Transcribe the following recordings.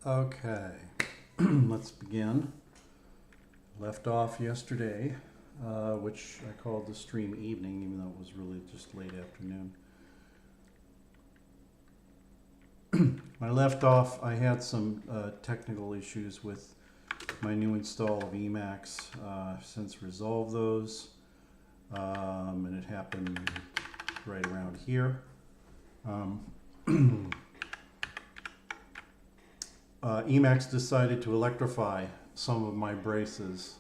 Okay, let's begin. Left off yesterday, which I called the stream evening, even though it was really just late afternoon. When I left off, I had some technical issues with my new install of Emacs. Since resolved those, and it happened right around here. Emacs decided to electrify some of my braces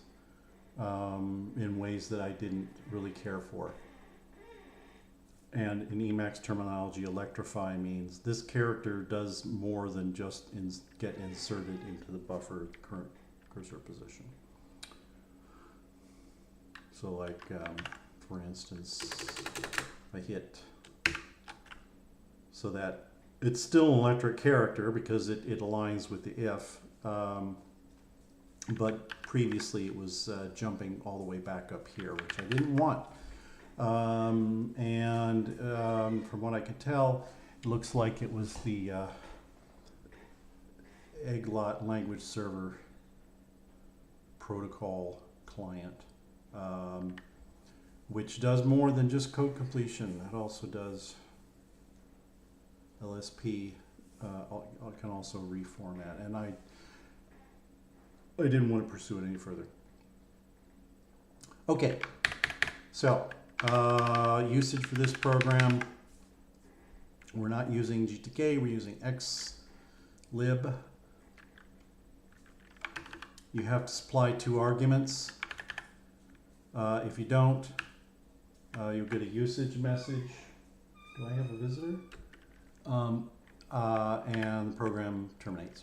in ways that I didn't really care for. And in Emacs terminology, electrify means this character does more than just get inserted into the buffer at the current cursor position. So like, for instance, I hit so that it's still an electric character because it aligns with the if, but previously it was jumping all the way back up here, which I didn't want. From what I could tell, it looks like it was the Egglot language server protocol client, which does more than just code completion. It also does LSP, can also reformat, and I didn't want to pursue it any further. Okay, so usage for this program, we're not using GTK, we're using xlib. You have to supply 2 arguments. If you don't, you'll get a usage message. Do I have a visitor? And the program terminates.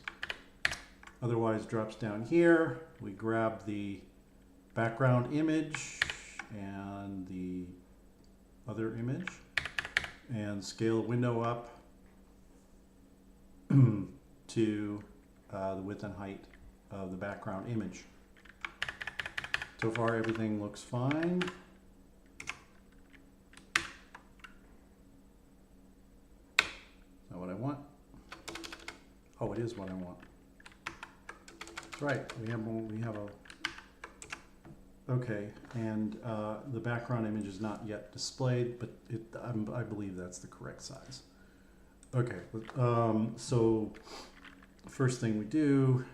Otherwise, drops down here. We grab the background image and the other image and scale the window up to the width and height of the background image. So far, everything looks fine. What I want. Oh, it is what I want. That's right. We have a. Okay, and the background image is not yet displayed, but I believe that's the correct size. Okay, so first thing we do.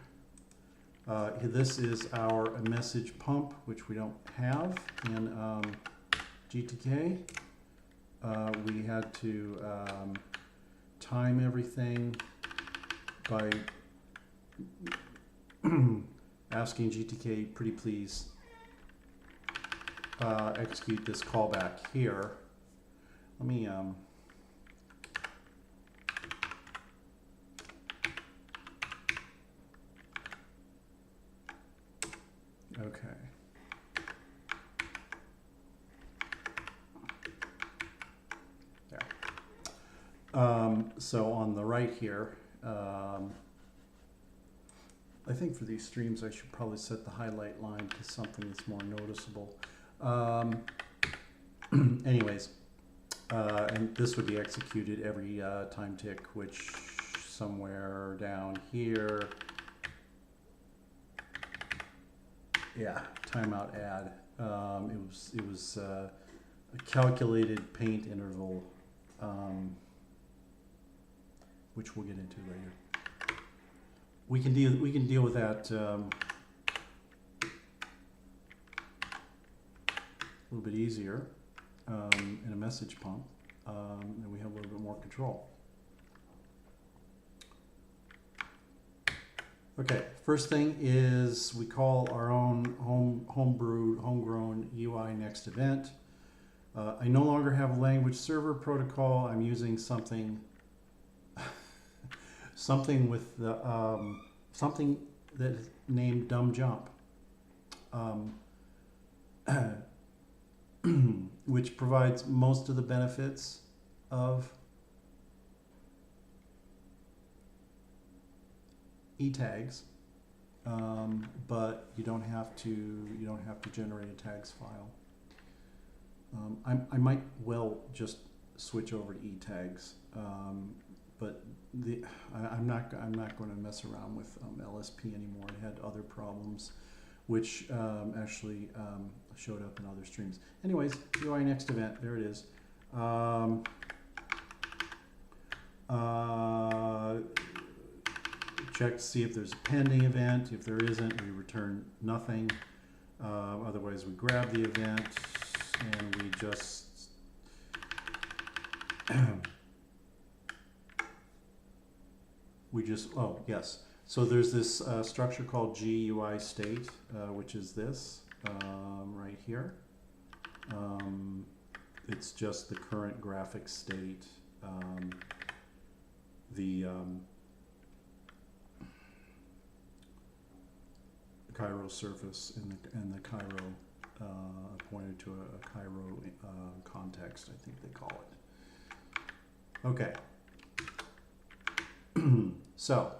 This is our message pump, which we don't have in GTK. We had to time everything by asking GTK, pretty please execute this callback here. Let me okay. So on the right here, I think for these streams I should probably set the highlight line to something that's more noticeable. Anyways, and this would be executed every time tick, which somewhere down here, yeah, timeout add. It was a calculated paint interval. Which we'll get into later. We can deal with that a little bit easier in a message pump, and we have a little bit more control. Okay, first thing is we call our own homegrown UI next event. I no longer have a language server protocol. I'm using something with the something that is named dumb jump, which provides most of the benefits of e-tags, but you don't have to generate a tags file. I might well just switch over to e-tags, but I'm not going to mess around with LSP anymore. It had other problems, which actually showed up in other streams. Anyways, UI next event, there it is. Check to see if there's a pending event. If there isn't, we return nothing. Otherwise, we grab the event and we just oh yes. So there's this structure called GUI state, which is this right here. It's just the current graphic state. The Cairo surface and the Cairo pointed to a Cairo context, I think they call it. Okay. So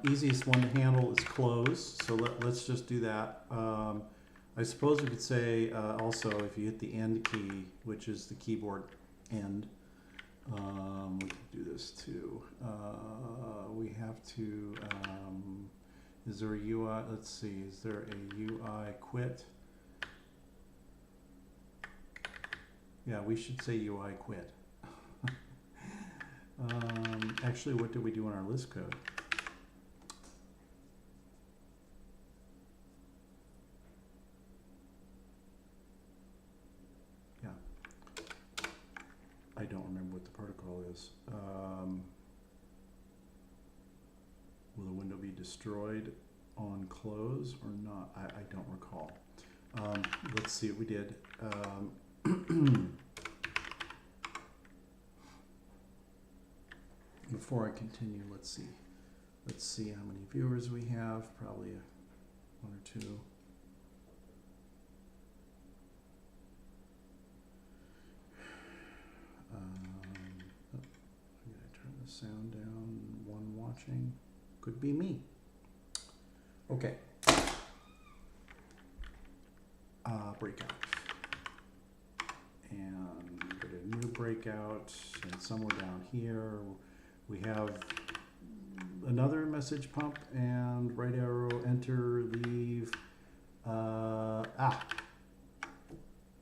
easiest one to handle is close. So let's just do that. I suppose we could say also if you hit the end key, which is the keyboard end, we could do this too. We have to, is there a UI, let's see, is there a UI quit? Yeah, we should say UI quit. Actually, what did we do in our list code? Yeah. I don't remember what the protocol is. Will the window be destroyed on close or not? I don't recall. Let's see what we did. Before I continue, let's see. Let's see how many viewers we have. Probably one or two. Oh, I gotta turn the sound down. One watching. Could be me. Okay. Breakout. And go to new breakout, and somewhere down here we have another message pump and right arrow, enter, leave,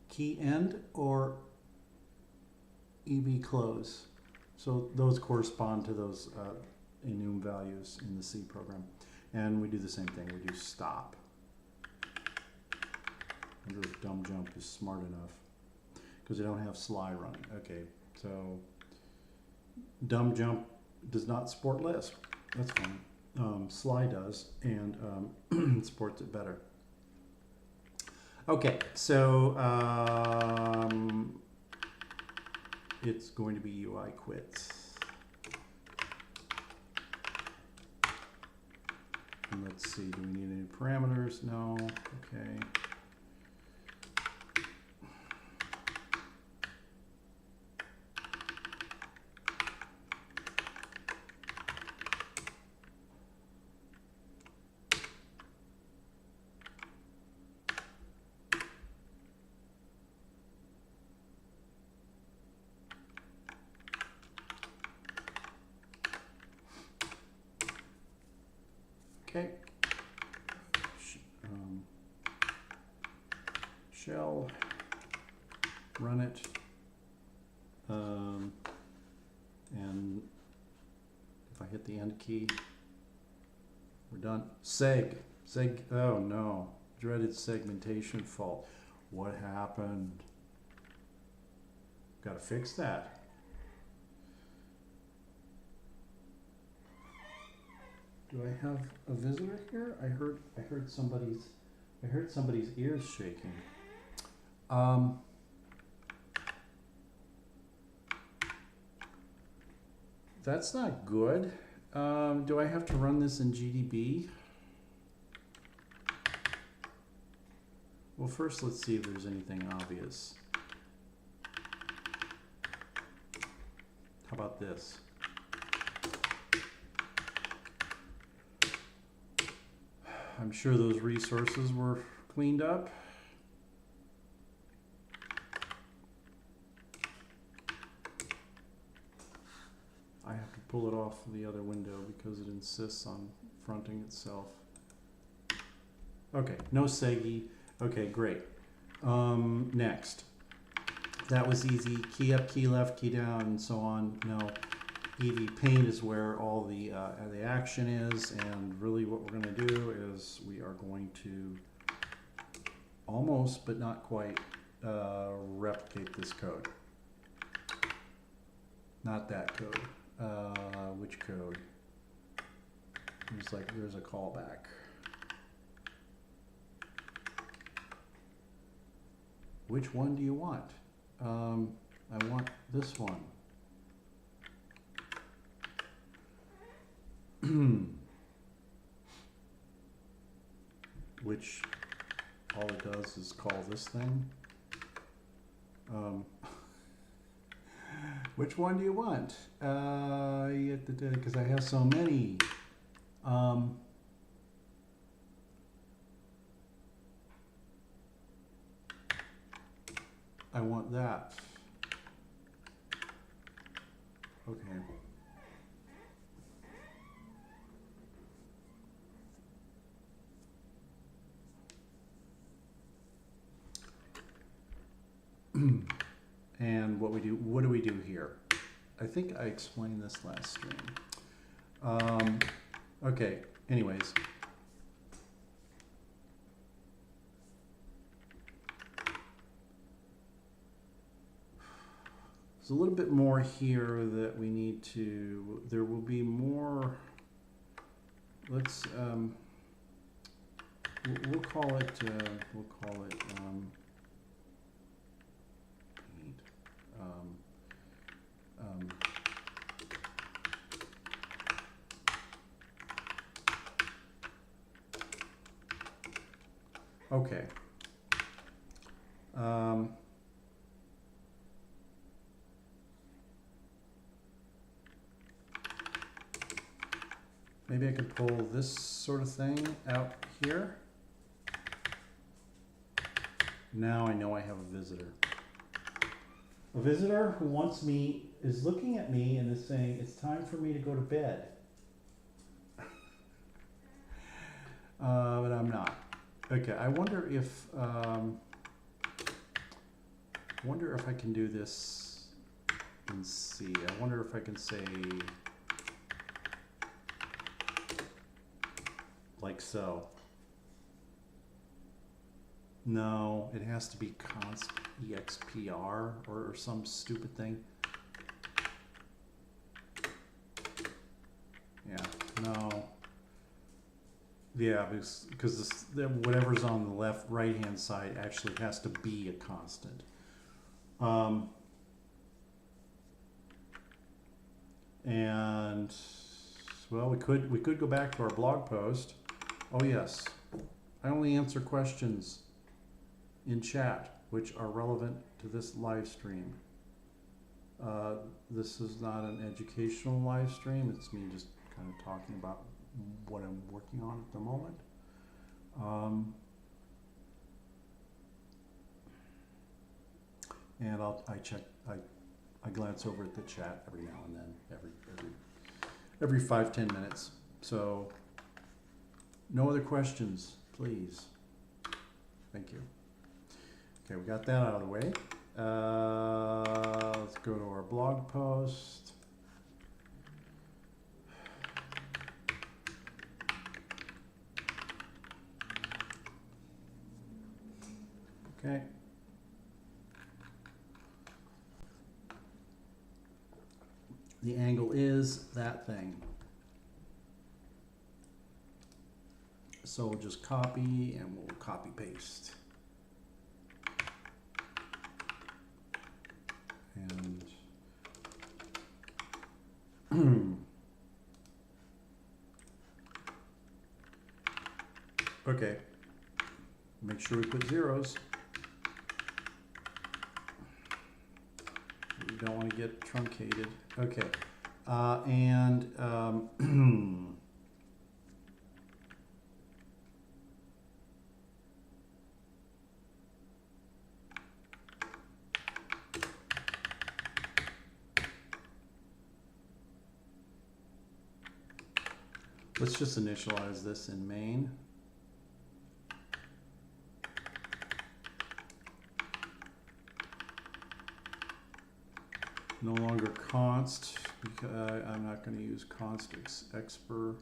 key end or EB close. So those correspond to those enum values in the C program. And we do the same thing, we do stop. I wonder if dumb jump is smart enough because they don't have Sly running. Okay, so dumb jump does not support Lisp. That's fine. Sly does and supports it better. Okay, so it's going to be UI quit. And let's see, do we need any parameters? No. Okay. Okay. Shell, run it, and if I hit the end key, we're done. Seg, oh no, dreaded segmentation fault. What happened? Gotta fix that. Do I have a visitor here? I heard somebody's ears shaking. That's not good. Do I have to run this in GDB? Well, first let's see if there's anything obvious. How about this? I'm sure those resources were cleaned up. pull it off the other window because it insists on fronting itself. Okay, no Segi. Okay, great. Next. That was easy. Key up, key left, key down, and so on. No. EV paint is where all the action is, and really what we're going to do is we are going to almost, but not quite, replicate this code. Not that code. Which code? There's a callback. Which one do you want? I want this one. Which all it does is call this thing. Which one do you want? Because I have so many. I want that. Okay. And what do we do here? I think I explained this last stream. Okay, anyways. There's a little bit more here that we need to, there will be more, let's, we'll call it, paint. Okay. Maybe I could pull this sort of thing out here. Now I know I have a visitor. A visitor who wants me, is looking at me and is saying, it's time for me to go to bed. But I'm not. Okay, I wonder if I can do this in C. I wonder if I can say like so. No, it has to be const expr or some stupid thing. Yeah, no. Yeah, because whatever's on the right-hand side actually has to be a constant. And well, we could go back to our blog post. Oh yes, I only answer questions in chat which are relevant to this live stream. This is not an educational live stream. It's me just kind of talking about what I'm working on at the moment. And I glance over at the chat every now and then, every 5-10 minutes. So no other questions, please. Thank you. Okay, we got that out of the way. Let's go to our blog post. Okay. The angle is that thing. So we'll just copy and we'll copy paste. And okay. Make sure we put zeros. We don't want to get truncated. Okay. Let's just initialize this in main. No longer const, because I'm not going to use const expr.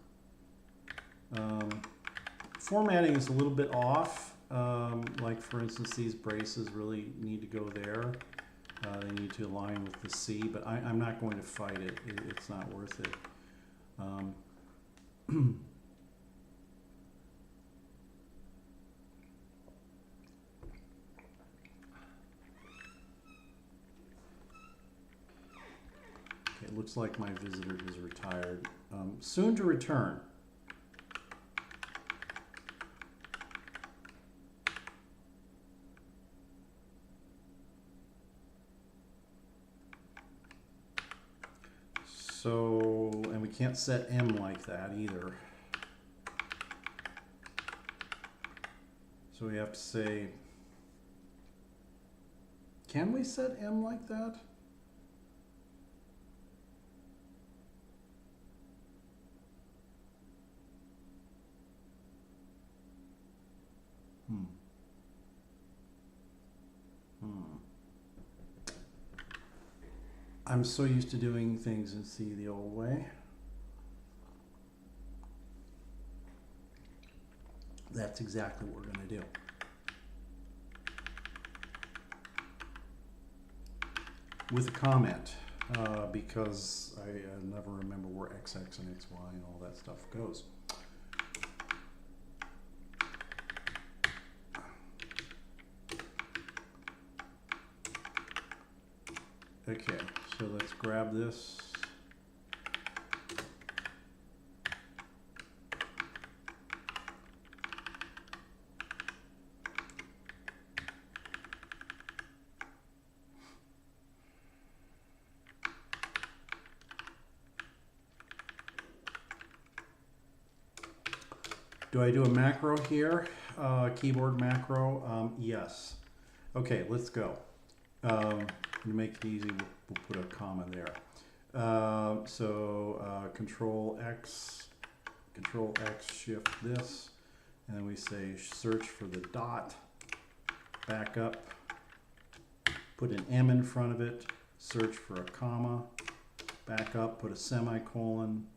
Formatting is a little bit off. Like for instance, these braces really need to go there. They need to align with the C, but I'm not going to fight it. It's not worth it. Okay, it looks like my visitor has retired. Soon to return. So, and we can't set M like that either. So we have to say, can we set M like that? I'm so used to doing things in C the old way. That's exactly what we're going to do. With a comment, because I never remember where XX and XY and all that stuff goes. Okay, so let's grab this. Do I do a macro here? Keyboard macro? Yes. Okay, let's go. To make it easy, we'll put a comma there. Control X, shift this, and then we say search for the dot, back up, put an M in front of it, search for a comma, back up, put a semicolon,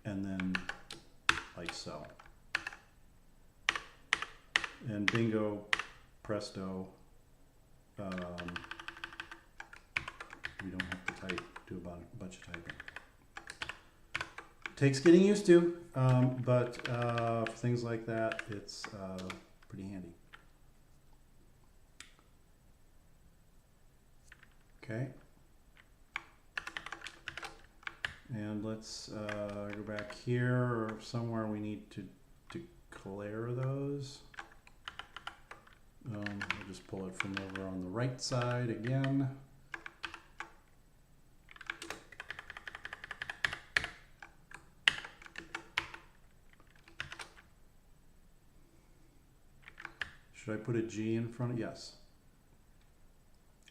and then like so. And bingo, presto, we don't have to do a bunch of typing. Takes getting used to, but for things like that, it's pretty handy. Okay. And let's go back here, or somewhere we need to declare those. We'll just pull it from over on the right side again. Should I put a G in front of? Yes.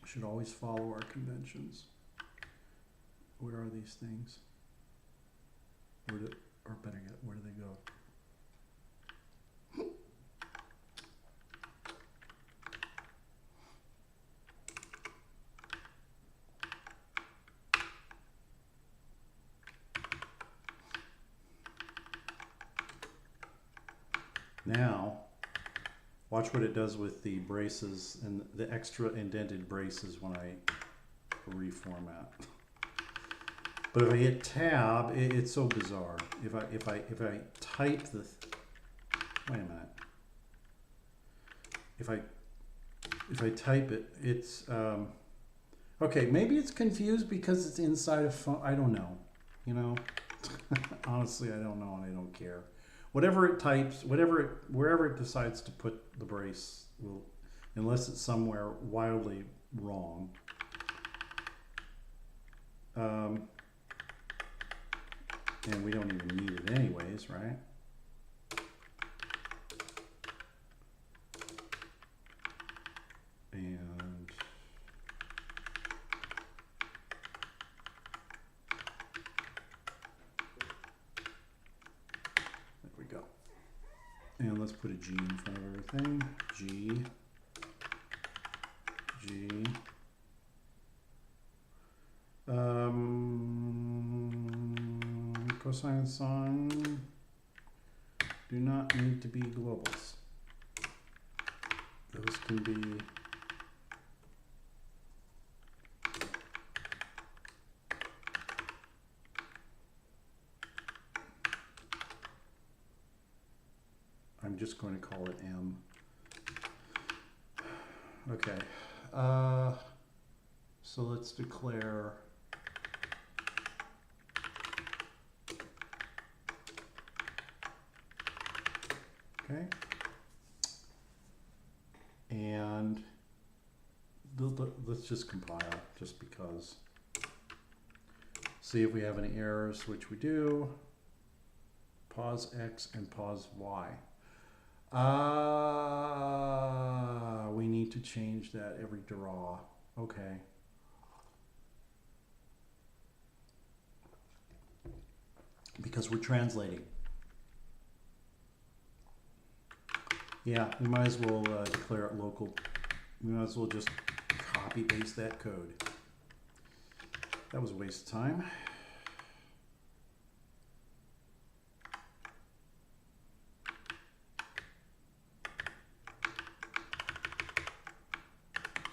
Should always follow our conventions. Where are these things? Or better yet, where do they go? Now, watch what it does with the braces and the extra indented braces when I reformat. But if I hit tab, it's so bizarre. If I type the, wait a minute. If I type it, it's okay. Maybe it's confused because it's inside of phone. I don't know. You know, honestly, I don't know, and I don't care. Whatever it types, wherever it decides to put the brace will, unless it's somewhere wildly wrong. And we don't even need it anyways, right? And let's put a G in front of everything. G. Cosine and sine do not need to be globals. Those can be I'm just going to call it M. Okay. So let's declare okay. And let's just compile just because. See if we have any errors, which we do. Pause X and pause Y. We need to change that every draw. Okay. Because we're translating. Yeah, we might as well declare it local. We might as well just copy paste that code. That was a waste of time.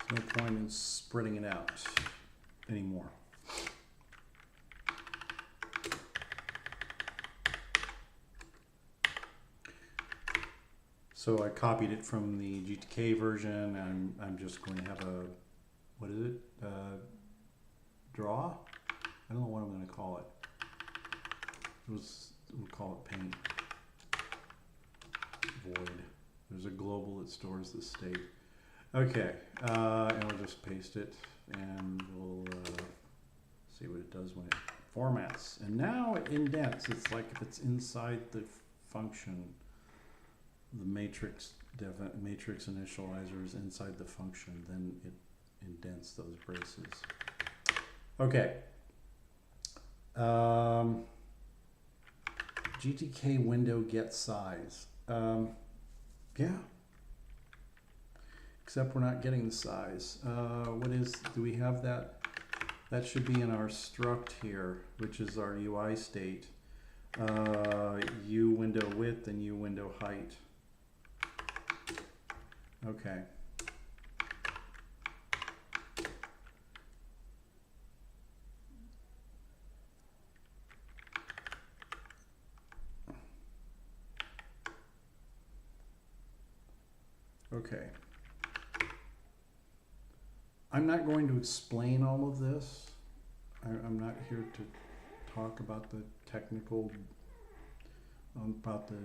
There's no point in spreading it out anymore. So I copied it from the GTK version, and I'm just going to have a, what is it? Draw? I don't know what I'm going to call it. We'll call it paint. Void. There's a global that stores the state. Okay, and we'll just paste it, and we'll see what it does when it formats. And now it indents. It's like if it's inside the function. The matrix initializer is inside the function, then it indents those braces. Okay. GTK window get size. Yeah. Except we're not getting the size. Do we have that? That should be in our struct here, which is our UI state. U window width and U window height. Okay. Okay. I'm not going to explain all of this. I'm not here to talk about the technical, about the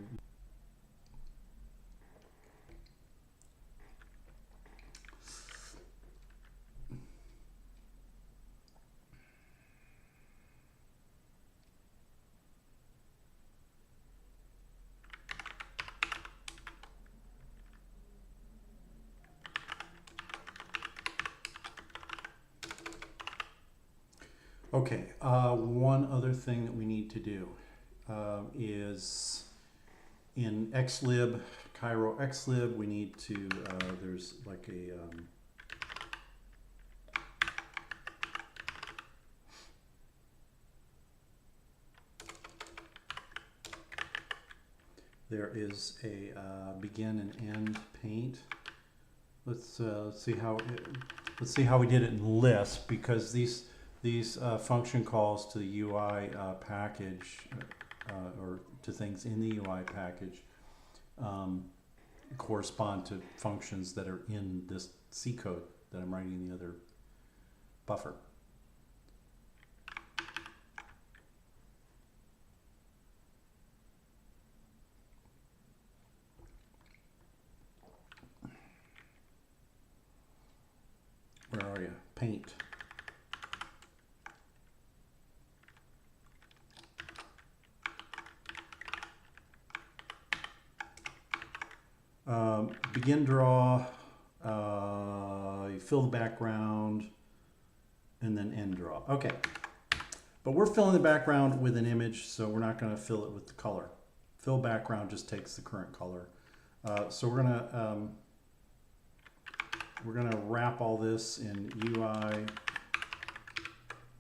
Okay, one other thing that we need to do is in xlib, Cairo xlib, we need to, there's like a, there is a begin and end paint. Let's see how we did it in Lisp, because these function calls to the UI package or to things in the UI package correspond to functions that are in this C code that I'm writing in the other buffer. Where are you? Paint. Begin draw, you fill the background, and then end draw. Okay, but we're filling the background with an image, so we're not going to fill it with the color. Fill background just takes the current color. So we're gonna wrap all this in UI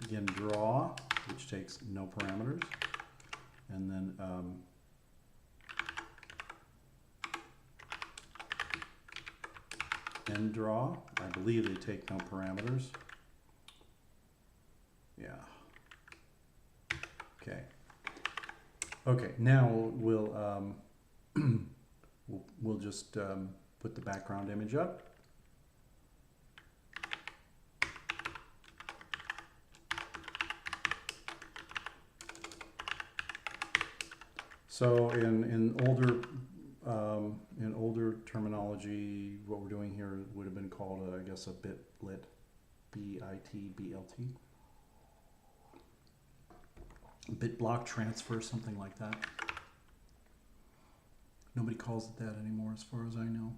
begin draw, which takes no parameters, and then end draw. I believe they take no parameters. Yeah. Okay. Okay. Now we'll we'll just put the background image up. So in older terminology, what we're doing here would have been called, I guess, a bitlit, B-I-T-B-L-T, bit block transfer, something like that. Nobody calls it that anymore, as far as I know.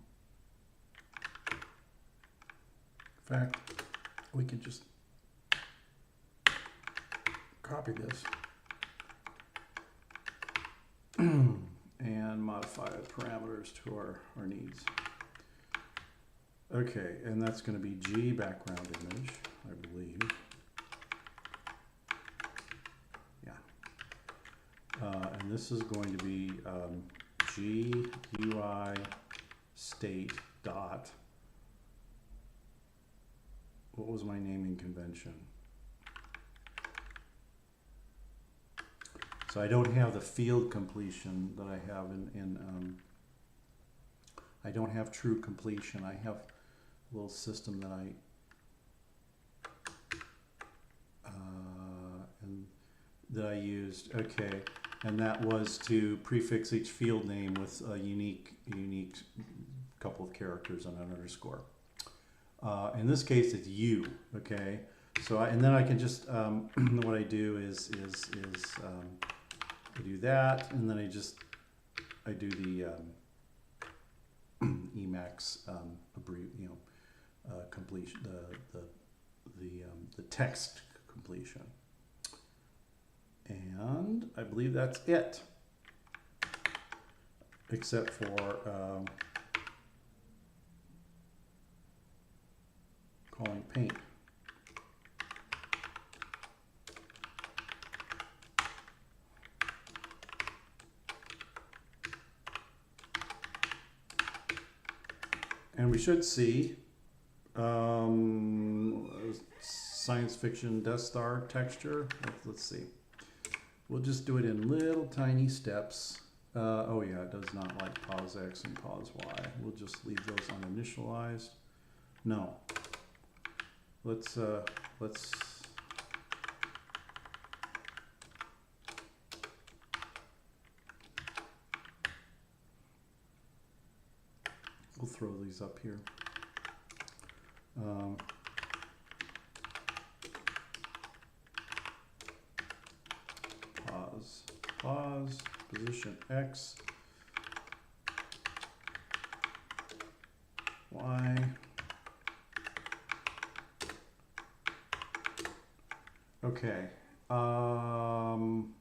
In fact, we could just copy this and modify the parameters to our needs. Okay, and that's going to be G background image, I believe. Yeah. And this is going to be G UI state dot. What was my naming convention? So I don't have the field completion that I have I don't have true completion. I have a little system that I used. Okay, and that was to prefix each field name with a unique couple of characters and an underscore. In this case, it's U. Okay, so and then I can just what I do is I do that, and then I do the Emacs completion, the text completion, and I believe that's it, except for calling paint. And we should see science fiction Death Star texture. Let's see. We'll just do it in little tiny steps. Oh yeah, it does not like pause X and pause Y. We'll just leave those uninitialized. No. Let's we'll throw these up here. Pause, position X, Y. Okay. I'm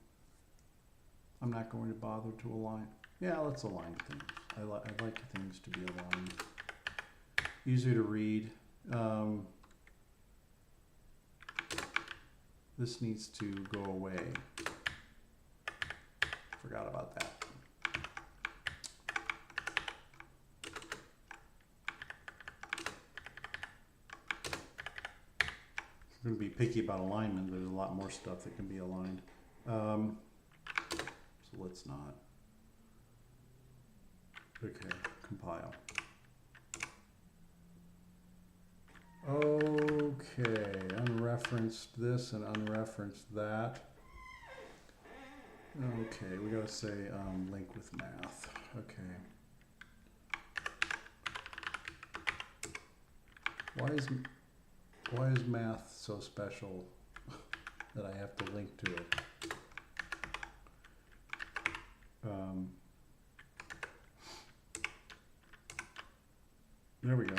not going to bother to align. Yeah, let's align things. I like things to be aligned. Easier to read. This needs to go away. Forgot about that. I'm going to be picky about alignment. There's a lot more stuff that can be aligned. So let's not. Okay, compile. Okay, unreferenced this and unreferenced that. Okay, we gotta say link with math. Okay. Why is math so special that I have to link to it? There we go.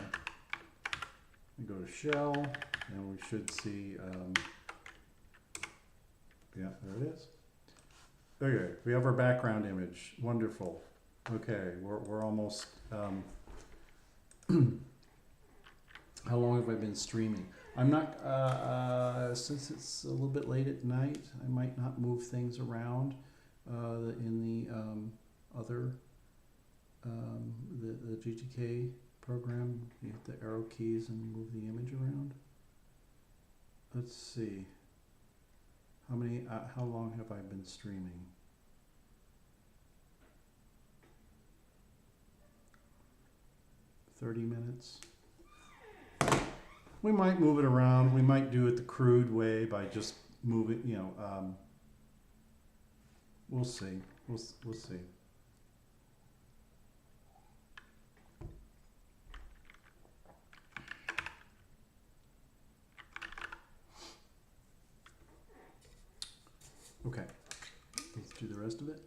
We go to shell, and we should see, yeah, there it is. Okay, we have our background image. Wonderful. Okay, we're almost, how long have I been streaming? I'm not, since it's a little bit late at night, I might not move things around in the other, the GTK program. You hit the arrow keys and move the image around. Let's see. How long have I been streaming? "30 minutes. We might move it around. We might do it the crude way by just moving, you know, we'll see. We'll see. Okay, let's do the rest of it.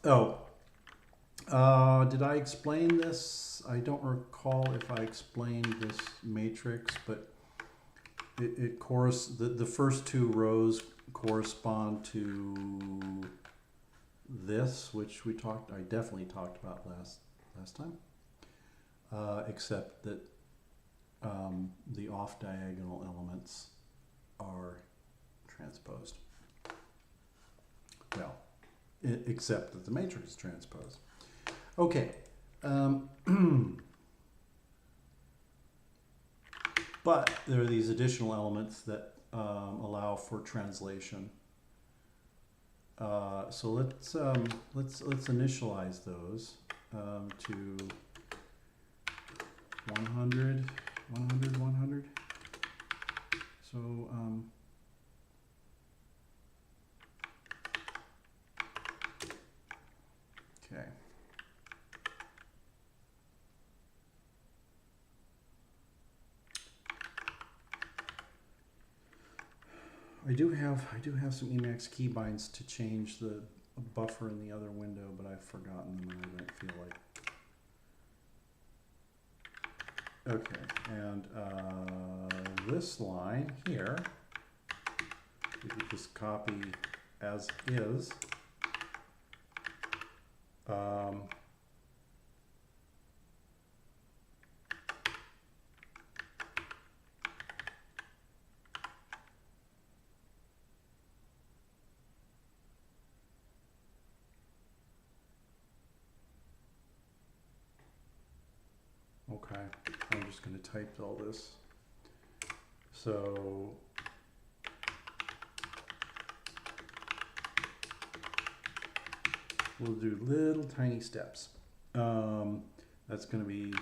Oh, did I explain this? I don't recall if I explained this matrix, but the first two rows correspond to this, which I definitely talked about last time, except that the off diagonal elements are transposed. Well, except that the matrix is transposed. Okay. But there are these additional elements that allow for translation. So let's initialize those to 100, 100, 100. So okay. I do have some Emacs keybinds to change the buffer in the other window, but I've forgotten them and I don't feel like. Okay, and this line here, we could just copy as is. Okay, I'm just going to type all this. So we'll do little tiny steps. That's going to be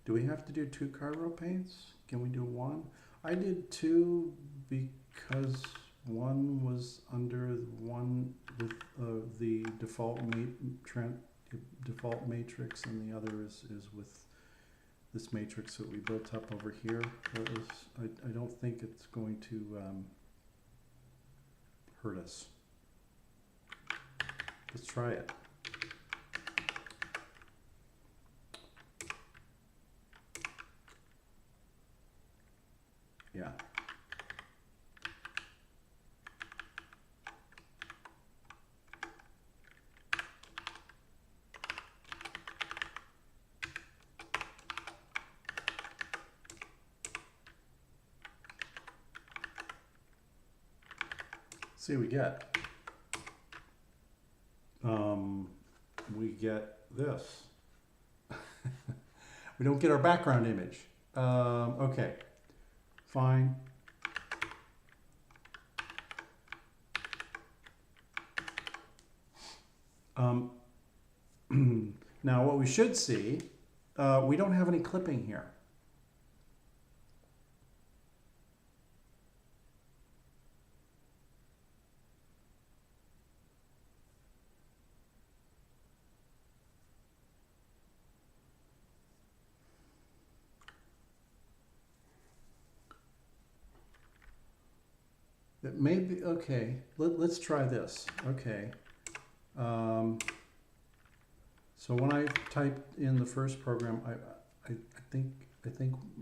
do we have to do 2 Cairo paints? Can we do 1? I did 2 because one was under one with the default matrix, and the other is with this matrix that we built up over here. I don't think it's going to hurt us. Let's try it. Yeah. See, we get this. We don't get our background image. Okay, fine. Now what we should see, we don't have any clipping here. It may be, okay, let's try this. Okay. So when I typed in the first program, I think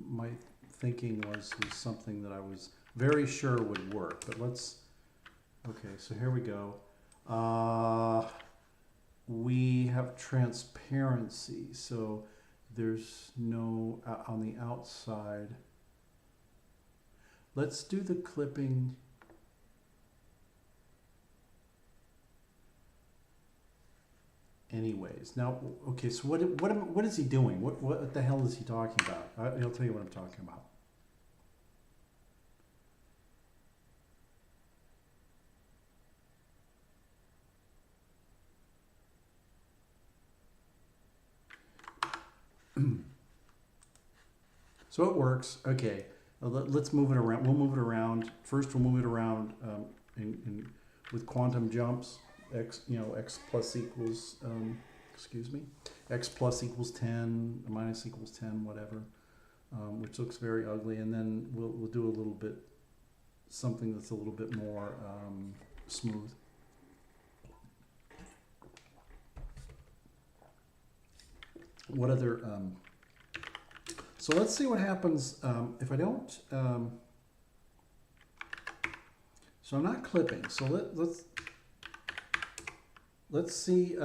my thinking was something that I was very sure would work, but let's, okay, so here we go. We have transparency, so there's no, on the outside. Let's do the clipping. Anyways, now, okay, so what is he doing? What the hell is he talking about? I'll tell you what I'm talking about. So it works. Okay, let's move it around. We'll move it around. First, we'll move it around with quantum jumps. X plus equals, excuse me, x plus equals 10, minus equals 10, whatever, which looks very ugly. And then we'll do a little bit, something that's a little bit more smooth. What other, so let's see what happens if I don't, so I'm not clipping, so let's see,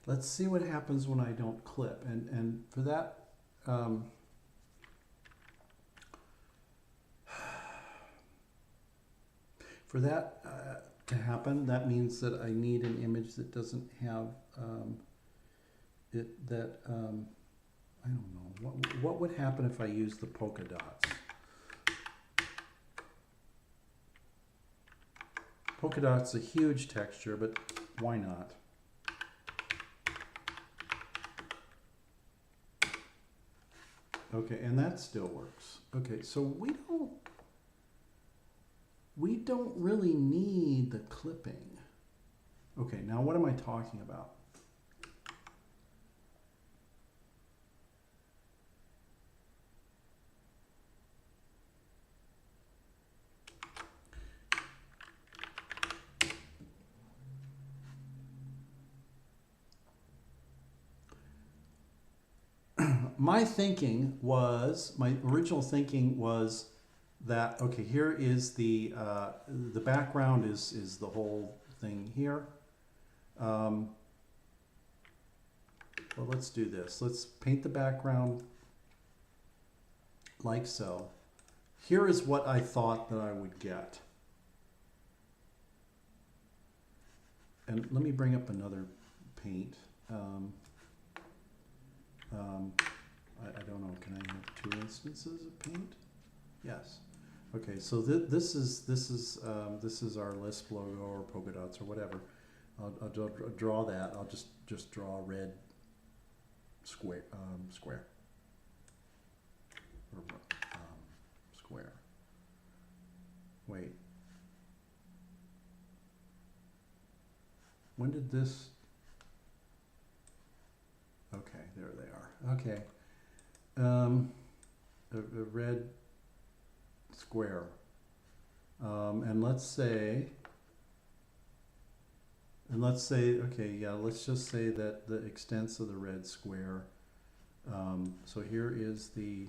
let's see what happens when I don't clip, and for that, to happen, that means that I need an image that doesn't have I don't know, what would happen if I use the polka dots? Polka dots a huge texture, but why not? Okay, and that still works. Okay, so we don't really need the clipping. Okay, now what am I talking about? My original thinking was that, okay, here is the background is the whole thing here. Well, let's do this. Let's paint the background like so. Here is what I thought that I would get. And let me bring up another paint. I don't know, can I have 2 instances of paint? Yes. Okay, so this is our Lisp logo or polka dots or whatever. I'll draw that. I'll just draw a red square square. Or, square. Wait. When did this? Okay, there they are. Okay. A red square. And let's say, okay, yeah, let's just say that the extents of the red square. So here is the,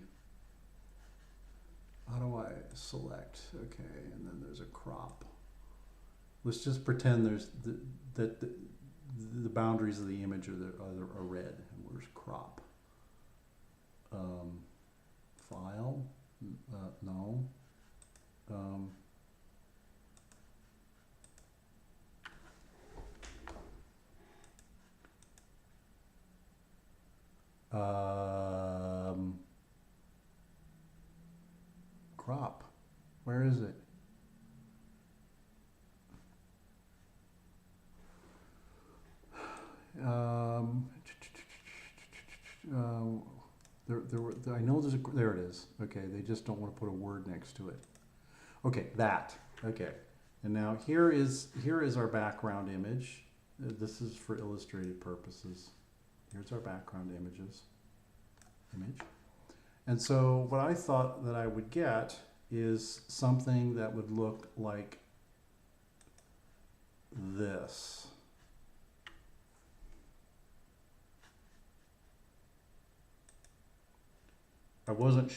how do I select? Okay, and then there's a crop. Let's just pretend there's that the boundaries of the image are red, and where's crop? File? No. Crop. Where is it? I know there it is. Okay, they just don't want to put a word next to it. Okay, that. Okay, and now here is our background image. This is for illustrative purposes. Here's our background images. image. And so what I thought that I would get is something that would look like this. I wasn't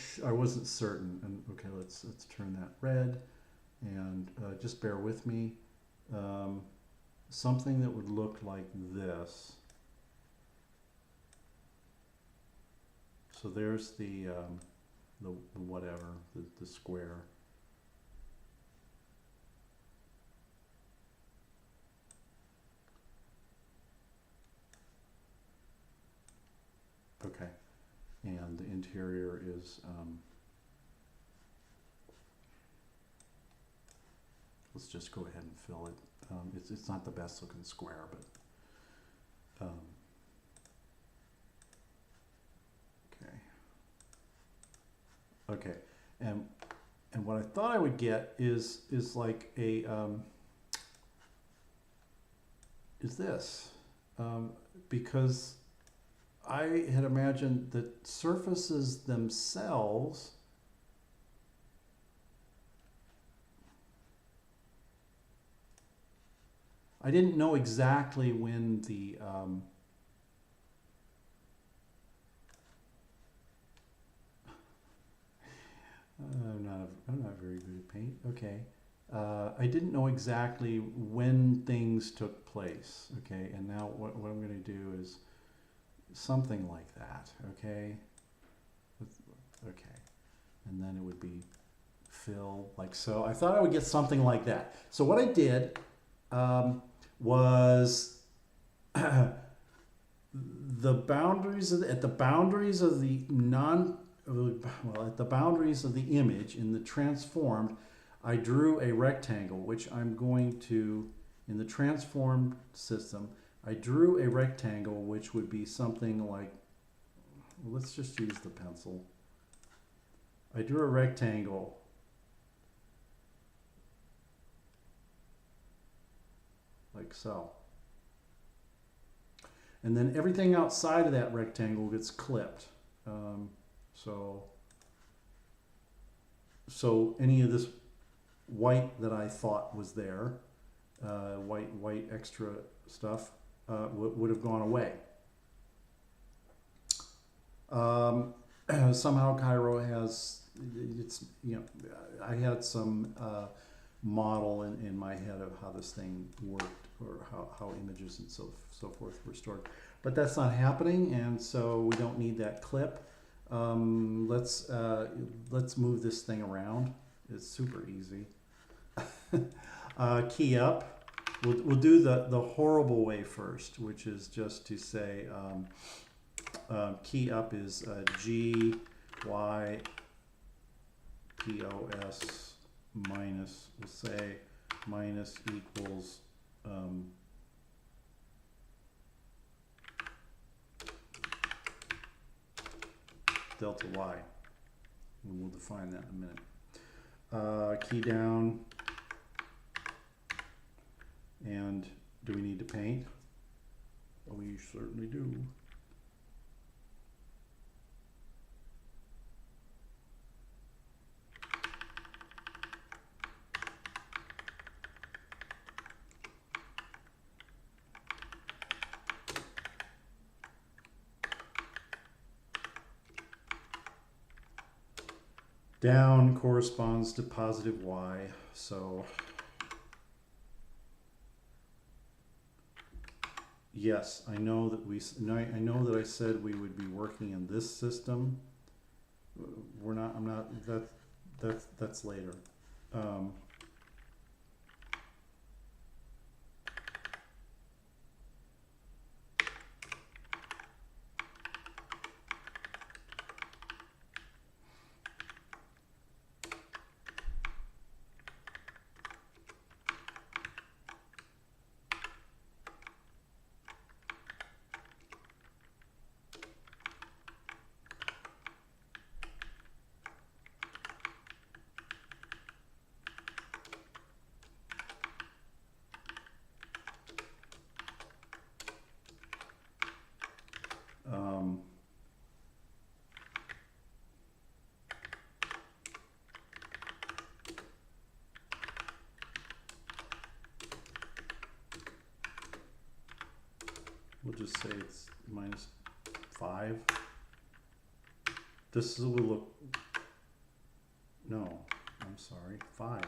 certain, and okay, let's turn that red, and just bear with me. Something that would look like this. So there's the whatever, the square. Okay, and the interior is, let's just go ahead and fill it. It's not the best looking square, but okay, and what I thought I would get is like a is this, because I had imagined that surfaces themselves I didn't know exactly when the I'm not very good at paint. Okay, I didn't know exactly when things took place. Okay, and now what I'm going to do is something like that. Okay, okay, and then it would be fill like so. I thought I would get something like that. So what I did was the boundaries of at the boundaries of the at the boundaries of the image in the transformed, I drew a rectangle, which I'm going to, in the transformed system, I drew a rectangle which would be something like, let's just use the pencil. I drew a rectangle like so. And then everything outside of that rectangle gets clipped. So any of this white that I thought was there, white extra stuff, would have gone away. Somehow Cairo has, it's, you know, I had some model in my head of how this thing worked, or how images and so forth were stored. But that's not happening, and so we don't need that clip. Let's move this thing around. It's super easy. Key up. We'll do the horrible way first, which is just to say key up is G, Y, P, O, S minus, we'll say minus equals delta Y. And we'll define that in a minute. Key down. And do we need to paint? We certainly do. Down corresponds to positive Y, so yes, I know that I know that I said we would be working in this system. We're not. I'm not. That's later. we'll just say it's -5. This will look, no, I'm sorry, 5.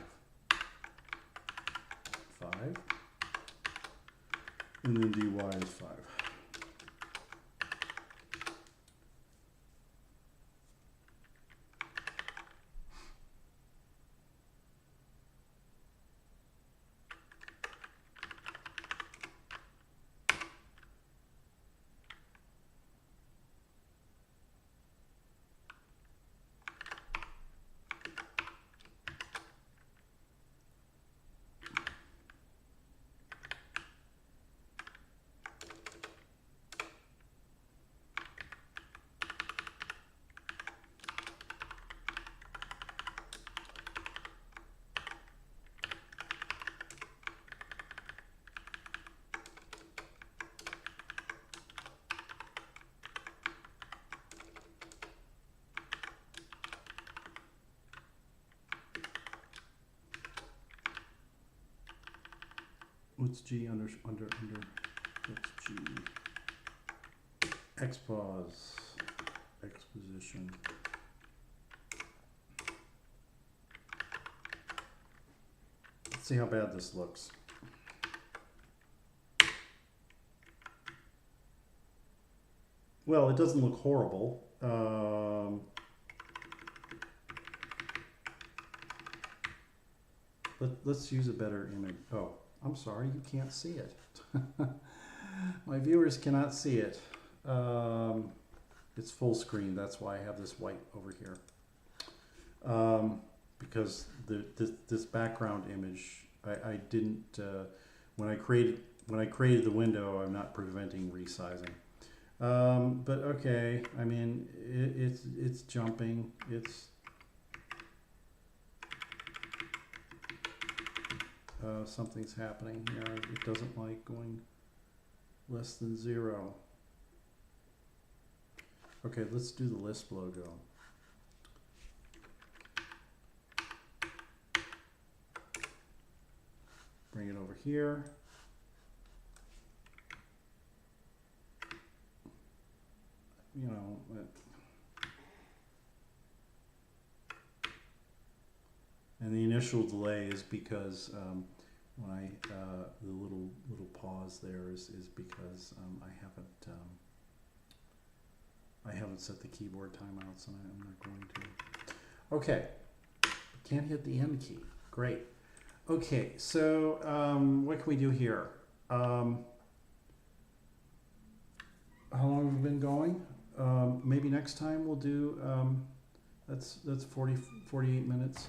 5. And then dy is 5. What's G under, what's G? Expos, exposition. Let's see how bad this looks. Well, it doesn't look horrible. Let's use a better image. Oh, I'm sorry, you can't see it. My viewers cannot see it. It's full screen, that's why I have this white over here. Because this background image, I didn't, when I created the window, I'm not preventing resizing. But okay, I mean, it's jumping, something's happening here. It doesn't like going less than 0. Okay, let's do the Lisp logo. Bring it over here. You know, and the initial delay is because when the little pause there is because I haven't set the keyboard timeouts, and I'm not going to. Okay, can't hit the end key. Great. Okay, so what can we do here? How long have we been going? Maybe next time we'll do. That's 48 minutes.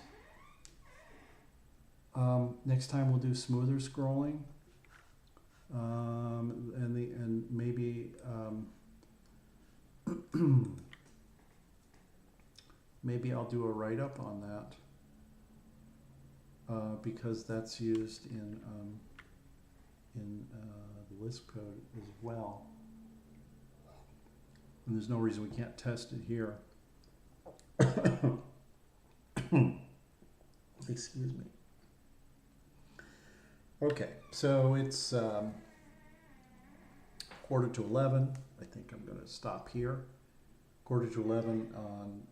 Next time we'll do smoother scrolling, and maybe maybe I'll do a write-up on that because that's used in the Lisp code as well, and there's no reason we can't test it here. Excuse me. Okay, so it's 11:15. I think I'm going to stop here. 11:15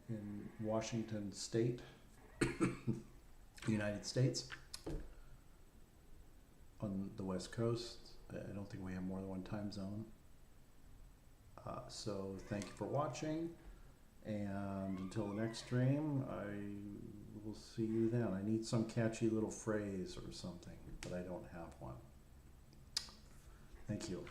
in Washington State, United States, on the West Coast. I don't think we have more than one time zone. So thank you for watching, and until the next stream, I will see you then. I need some catchy little phrase or something, but I don't have one. Thank you.